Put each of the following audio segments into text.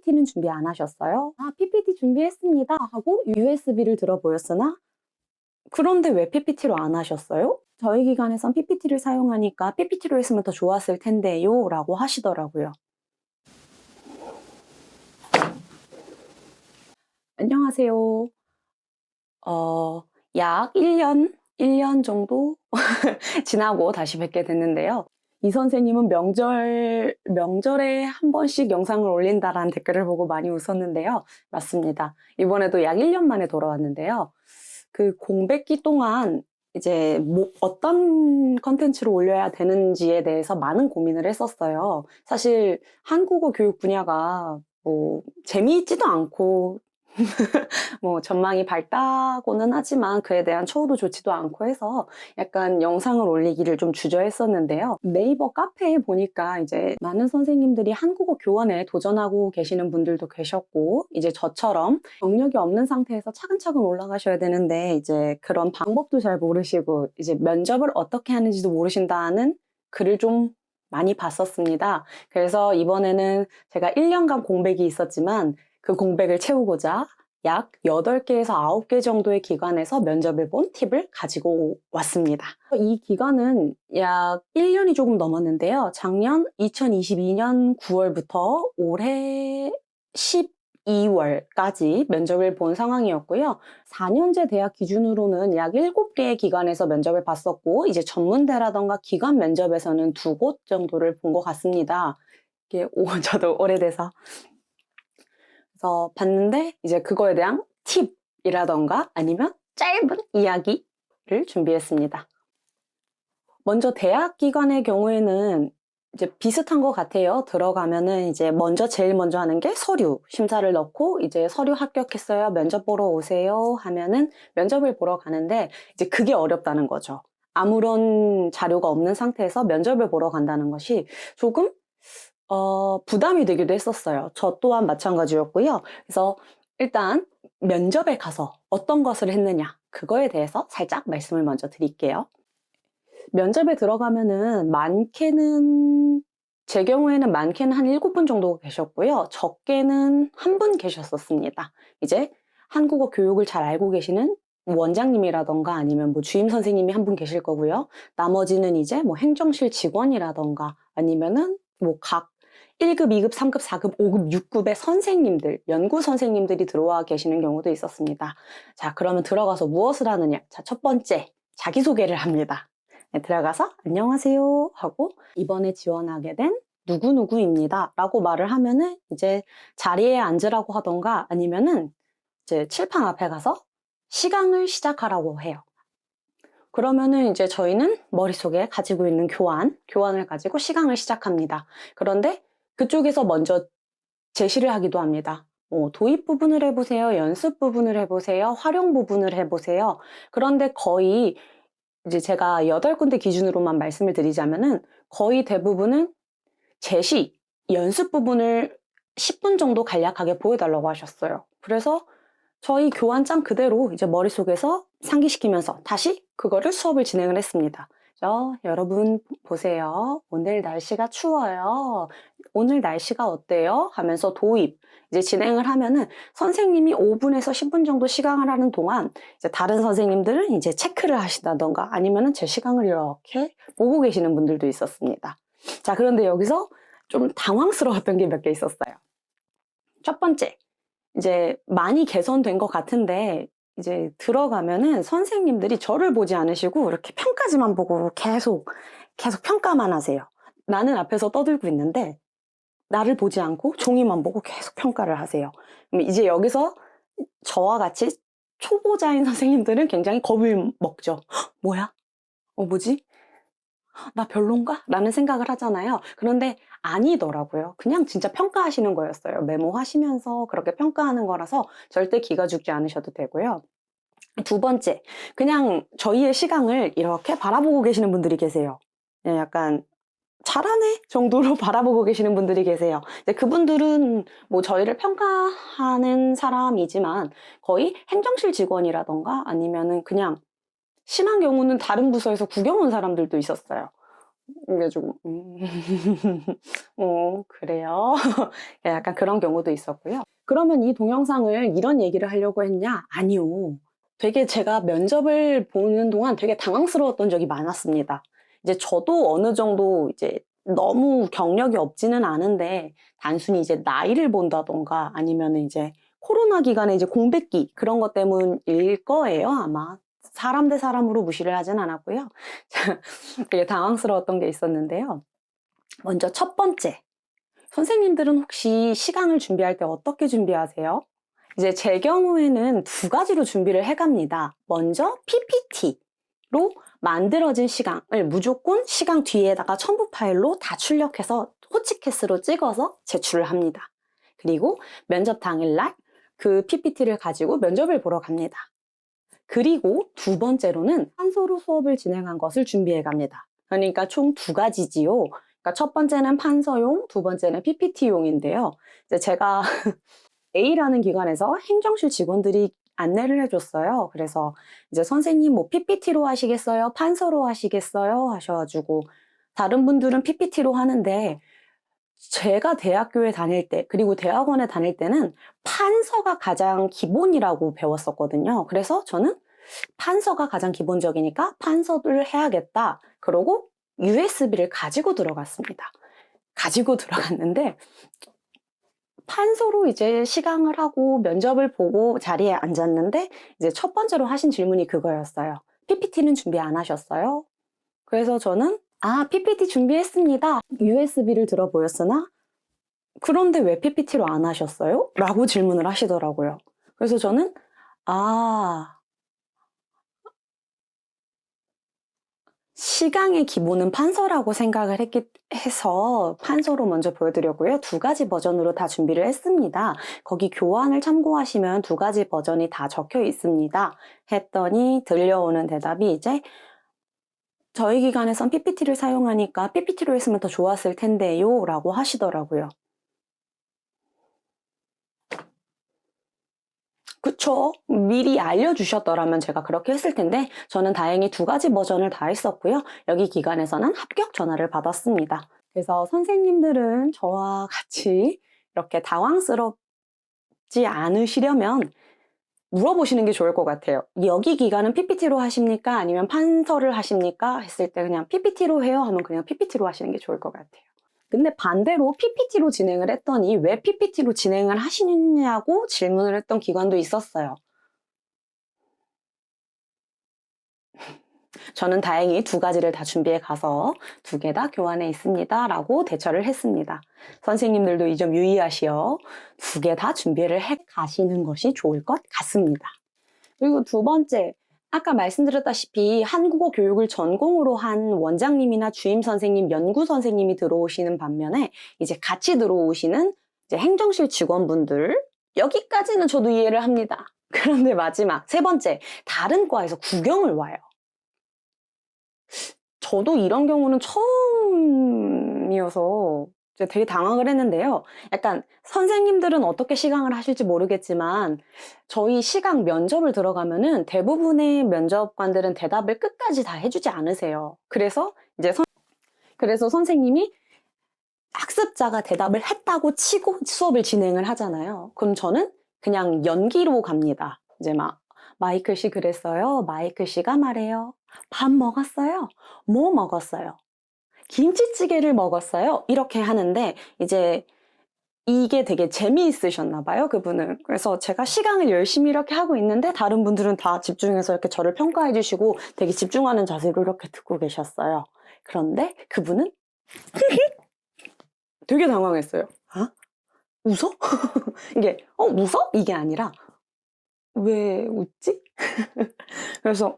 PPT는 준비 안 하셨어요? 아, PPT 준비했습니다 하고 USB를 들어 보였으나 그런데 왜 PPT로 안 하셨어요? 저희 기관에선 PPT를 사용하니까 PPT로 했으면 더 좋았을 텐데요 라고 하시더라고요. 안녕하세요. 약 1년 정도 지나고 다시 뵙게 됐는데요. 이 선생님은 명절에 한 번씩 영상을 올린다라는 댓글을 보고 많이 웃었는데요. 맞습니다. 이번에도 약 1년 만에 돌아왔는데요. 그 공백기 동안 이제 어떤 컨텐츠를 올려야 되는지에 대해서 많은 고민을 했었어요. 사실 한국어 교육 분야가 재미있지도 않고 전망이 밝다고는 하지만 그에 대한 처우도 좋지도 않고 해서 약간 영상을 올리기를 좀 주저했었는데요. 네이버 카페에 보니까 이제 많은 선생님들이 한국어 교원에 도전하고 계시는 분들도 계셨고, 이제 저처럼 경력이 없는 상태에서 차근차근 올라가셔야 되는데 이제 그런 방법도 잘 모르시고 이제 면접을 어떻게 하는지도 모르신다는 글을 좀 많이 봤었습니다. 그래서 이번에는 제가 1년간 공백이 있었지만 그 공백을 채우고자 약 8개에서 9개 정도의 기관에서 면접을 본 팁을 가지고 왔습니다. 이 기간은 약 1년이 조금 넘었는데요. 작년 2022년 9월부터 올해 12월까지 면접을 본 상황이었고요. 4년제 대학 기준으로는 약 7개의 기관에서 면접을 봤었고, 이제 전문대라던가 기관 면접에서는 2곳 정도를 본 것 같습니다. 이게 저도 오래돼서. 그래서 봤는데 이제 그거에 대한 팁이라던가 아니면 짧은 이야기를 준비했습니다. 먼저 대학 기관의 경우에는 이제 비슷한 것 같아요. 들어가면은 이제 제일 먼저 하는 게 서류 심사를 넣고, 이제 서류 합격했어요, 면접 보러 오세요 하면은 면접을 보러 가는데 이제 그게 어렵다는 거죠. 아무런 자료가 없는 상태에서 면접을 보러 간다는 것이 조금 부담이 되기도 했었어요. 저 또한 마찬가지였고요. 그래서 일단 면접에 가서 어떤 것을 했느냐, 그거에 대해서 살짝 말씀을 먼저 드릴게요. 면접에 들어가면은 제 경우에는 많게는 한 7분 정도 계셨고요. 적게는 1분 계셨었습니다. 이제 한국어 교육을 잘 알고 계시는 원장님이라던가 아니면 주임 선생님이 1분 계실 거고요. 나머지는 이제 행정실 직원이라던가 아니면은 각 1급, 2급, 3급, 4급, 5급, 6급의 선생님들, 연구 선생님들이 들어와 계시는 경우도 있었습니다. 자, 그러면 들어가서 무엇을 하느냐? 자, 첫 번째, 자기소개를 합니다. 네, 들어가서 안녕하세요 하고 이번에 지원하게 된 누구누구입니다 라고 말을 하면은 이제 자리에 앉으라고 하던가 아니면은 이제 칠판 앞에 가서 시강을 시작하라고 해요. 그러면은 이제 저희는 머릿속에 가지고 있는 교환을 가지고 시강을 시작합니다. 그런데 그쪽에서 먼저 제시를 하기도 합니다. 도입 부분을 해보세요, 연습 부분을 해보세요, 활용 부분을 해보세요. 그런데 거의 이제 제가 8군데 기준으로만 말씀을 드리자면은 거의 대부분은 제시, 연습 부분을 10분 정도 간략하게 보여달라고 하셨어요. 그래서 저희 교환장 그대로 이제 머릿속에서 상기시키면서 다시 그거를 수업을 진행을 했습니다. 여러분 보세요. 오늘 날씨가 추워요. 오늘 날씨가 어때요? 하면서 도입 이제 진행을 하면은 선생님이 5분에서 10분 정도 시강을 하는 동안 이제 다른 선생님들은 이제 체크를 하신다던가 아니면은 제 시강을 이렇게 보고 계시는 분들도 있었습니다. 자, 그런데 여기서 좀 당황스러웠던 게 몇 개 있었어요. 첫 번째, 이제 많이 개선된 것 같은데 이제 들어가면은 선생님들이 저를 보지 않으시고 이렇게 평가지만 보고 계속 평가만 하세요. 나는 앞에서 떠들고 있는데 나를 보지 않고 종이만 보고 계속 평가를 하세요. 그럼 이제 여기서 저와 같이 초보자인 선생님들은 굉장히 겁을 먹죠. 뭐야? 뭐지? 나 별론가? 라는 생각을 하잖아요. 그런데 아니더라고요. 그냥 진짜 평가하시는 거였어요. 메모하시면서 그렇게 평가하는 거라서 절대 기가 죽지 않으셔도 되고요. 두 번째, 그냥 저희의 시강을 이렇게 바라보고 계시는 분들이 계세요. 약간 잘하네 정도로 바라보고 계시는 분들이 계세요. 그분들은 저희를 평가하는 사람이지만 거의 행정실 직원이라던가 아니면은 그냥 심한 경우는 다른 부서에서 구경 온 사람들도 있었어요. 이게 좀, 그래요. 약간 그런 경우도 있었고요. 그러면 이 동영상을 이런 얘기를 하려고 했냐? 아니요. 되게 제가 면접을 보는 동안 되게 당황스러웠던 적이 많았습니다. 이제 저도 어느 정도 이제 너무 경력이 없지는 않은데 단순히 이제 나이를 본다던가 아니면 이제 코로나 기간에 이제 공백기 그런 것 때문일 거예요, 아마. 사람 대 사람으로 무시를 하진 않았고요. 되게 당황스러웠던 게 있었는데요. 먼저 첫 번째, 선생님들은 혹시 시강을 준비할 때 어떻게 준비하세요? 이제 제 경우에는 두 가지로 준비를 해갑니다. 먼저 PPT로 만들어진 시강을 무조건 시강 뒤에다가 첨부 파일로 다 출력해서 호치키스로 찍어서 제출을 합니다. 그리고 면접 당일날 그 PPT를 가지고 면접을 보러 갑니다. 그리고 두 번째로는 판서로 수업을 진행한 것을 준비해 갑니다. 그러니까 총 두 가지지요. 그러니까 첫 번째는 판서용, 두 번째는 PPT용인데요. 이제 제가 A라는 기관에서 행정실 직원들이 안내를 해줬어요. 그래서 이제 선생님 뭐 PPT로 하시겠어요? 판서로 하시겠어요? 하셔가지고 다른 분들은 PPT로 하는데 제가 대학교에 다닐 때 그리고 대학원에 다닐 때는 판서가 가장 기본이라고 배웠었거든요. 그래서 저는 판서가 가장 기본적이니까 판서를 해야겠다. 그러고 USB를 가지고 들어갔습니다. 가지고 들어갔는데 판서로 이제 시강을 하고 면접을 보고 자리에 앉았는데 이제 첫 번째로 하신 질문이 그거였어요. PPT는 준비 안 하셨어요? 그래서 저는 PPT 준비했습니다. USB를 들어 보였으나 그런데 왜 PPT로 안 하셨어요? 라고 질문을 하시더라고요. 그래서 저는 시강의 기본은 판서라고 생각을 해서 판서로 먼저 보여드렸고요. 두 가지 버전으로 다 준비를 했습니다. 거기 교환을 참고하시면 두 가지 버전이 다 적혀 있습니다. 했더니 들려오는 대답이 이제 저희 기관에선 PPT를 사용하니까 PPT로 했으면 더 좋았을 텐데요 라고 하시더라고요. 그쵸. 미리 알려주셨더라면 제가 그렇게 했을 텐데 저는 다행히 두 가지 버전을 다 했었고요. 여기 기관에서는 합격 전화를 받았습니다. 그래서 선생님들은 저와 같이 이렇게 당황스럽지 않으시려면 물어보시는 게 좋을 것 같아요. 여기 기간은 PPT로 하십니까? 아니면 판서를 하십니까? 했을 때 그냥 PPT로 해요? 하면 그냥 PPT로 하시는 게 좋을 것 같아요. 근데 반대로 PPT로 진행을 했더니 왜 PPT로 진행을 하시느냐고 질문을 했던 기관도 있었어요. 저는 다행히 두 가지를 다 준비해 가서 두 개 다 교환해 있습니다. 라고 대처를 했습니다. 선생님들도 이 점 유의하시어 두 개 다 준비를 해 가시는 것이 좋을 것 같습니다. 그리고 두 번째, 아까 말씀드렸다시피 한국어 교육을 전공으로 한 원장님이나 주임 선생님, 연구 선생님이 들어오시는 반면에 이제 같이 들어오시는 이제 행정실 직원분들, 여기까지는 저도 이해를 합니다. 그런데 마지막, 세 번째, 다른 과에서 구경을 와요. 저도 이런 경우는 처음이어서 되게 당황을 했는데요. 약간 선생님들은 어떻게 시강을 하실지 모르겠지만 저희 시강 면접을 들어가면은 대부분의 면접관들은 대답을 끝까지 다 해주지 않으세요. 그래서 선생님이 학습자가 대답을 했다고 치고 수업을 진행을 하잖아요. 그럼 저는 그냥 연기로 갑니다. 이제 막 마이클 씨 그랬어요. 마이클 씨가 말해요. 밥 먹었어요? 뭐 먹었어요? 김치찌개를 먹었어요. 이렇게 하는데 이제 이게 되게 재미있으셨나 봐요, 그분은. 그래서 제가 시강을 열심히 이렇게 하고 있는데 다른 분들은 다 집중해서 이렇게 저를 평가해 주시고 되게 집중하는 자세로 이렇게 듣고 계셨어요. 그런데 그분은 되게 당황했어요. 웃어? 이게 웃어? 이게 아니라 왜 웃지? 그래서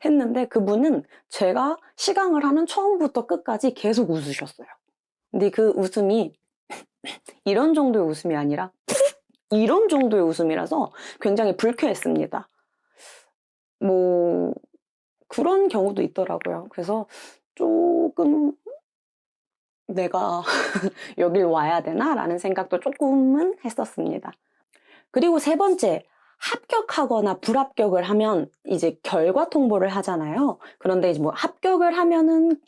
했는데 그분은 제가 시강을 하는 처음부터 끝까지 계속 웃으셨어요. 근데 그 웃음이 이런 정도의 웃음이 아니라 이런 정도의 웃음이라서 굉장히 불쾌했습니다. 뭐 그런 경우도 있더라고요. 그래서 조금 '내가 여길 와야 되나?' 라는 생각도 조금은 했었습니다. 그리고 세 번째, 합격하거나 불합격을 하면 이제 결과 통보를 하잖아요. 그런데 이제 뭐 합격을 하면은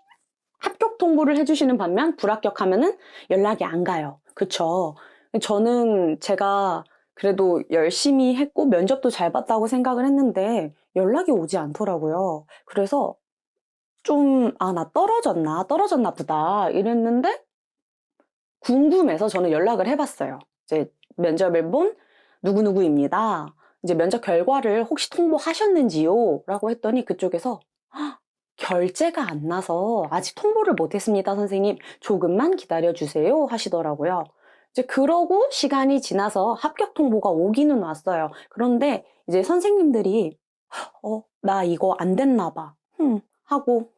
합격 통보를 해주시는 반면 불합격하면은 연락이 안 가요. 그쵸? 저는 제가 그래도 열심히 했고 면접도 잘 봤다고 생각을 했는데 연락이 오지 않더라고요. 그래서 좀, 아, 나 떨어졌나 보다. 이랬는데 궁금해서 저는 연락을 해봤어요. 이제 면접을 본 누구누구입니다. 이제 면접 결과를 혹시 통보하셨는지요? 라고 했더니 그쪽에서 결제가 안 나서 아직 통보를 못했습니다, 선생님. 조금만 기다려주세요. 하시더라고요. 이제 그러고 시간이 지나서 합격 통보가 오기는 왔어요. 그런데 이제 선생님들이, 나 이거 안 됐나 봐. 하고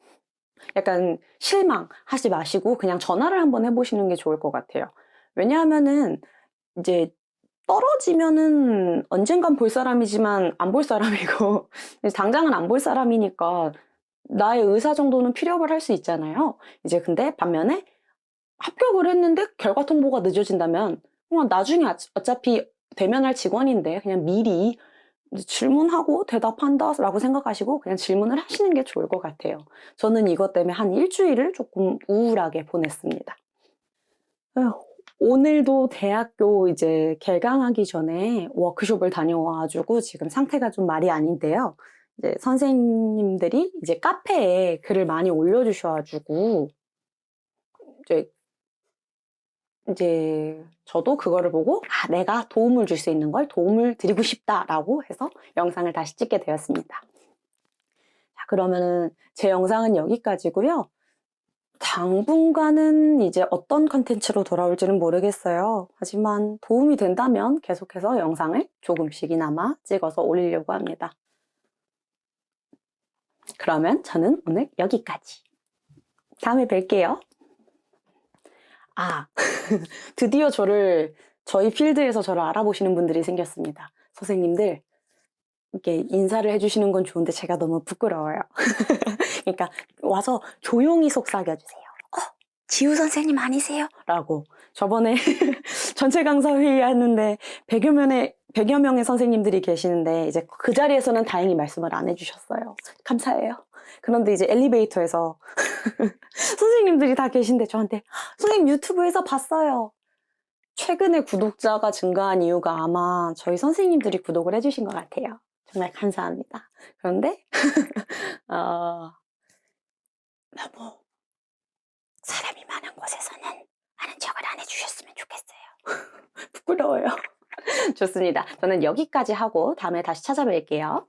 약간 실망하지 마시고 그냥 전화를 한번 해보시는 게 좋을 것 같아요. 왜냐하면은 이제 떨어지면은 언젠간 볼 사람이지만 안 볼 사람이고 당장은 안 볼 사람이니까 나의 의사 정도는 피력을 할 수 있잖아요. 이제 근데 반면에 합격을 했는데 결과 통보가 늦어진다면 그냥 나중에 어차피 대면할 직원인데 그냥 미리 질문하고 대답한다라고 생각하시고 그냥 질문을 하시는 게 좋을 것 같아요. 저는 이것 때문에 한 일주일을 조금 우울하게 보냈습니다. 오늘도 대학교 이제 개강하기 전에 워크숍을 다녀와가지고 지금 상태가 좀 말이 아닌데요. 이제 선생님들이 이제 카페에 글을 많이 올려주셔가지고 이제 저도 그거를 보고 내가 도움을 줄 수 있는 걸 도움을 드리고 싶다라고 해서 영상을 다시 찍게 되었습니다. 자, 그러면은 제 영상은 여기까지고요. 당분간은 이제 어떤 컨텐츠로 돌아올지는 모르겠어요. 하지만 도움이 된다면 계속해서 영상을 조금씩이나마 찍어서 올리려고 합니다. 그러면 저는 오늘 여기까지. 다음에 뵐게요. 드디어 저희 필드에서 저를 알아보시는 분들이 생겼습니다. 선생님들, 이렇게 인사를 해주시는 건 좋은데 제가 너무 부끄러워요. 그러니까 와서 조용히 속삭여주세요. 지우 선생님 아니세요? 라고. 저번에 전체 강사 회의하는데 100여 명의 선생님들이 계시는데 이제 그 자리에서는 다행히 말씀을 안 해주셨어요. 감사해요. 그런데 이제 엘리베이터에서 선생님들이 다 계신데 저한테 선생님 유튜브에서 봤어요. 최근에 구독자가 증가한 이유가 아마 저희 선생님들이 구독을 해주신 것 같아요. 정말 감사합니다. 그런데 너무 사람이 많은 곳에서는 아는 척을 안 해주셨으면 좋겠어요. 부끄러워요. 좋습니다. 저는 여기까지 하고 다음에 다시 찾아뵐게요.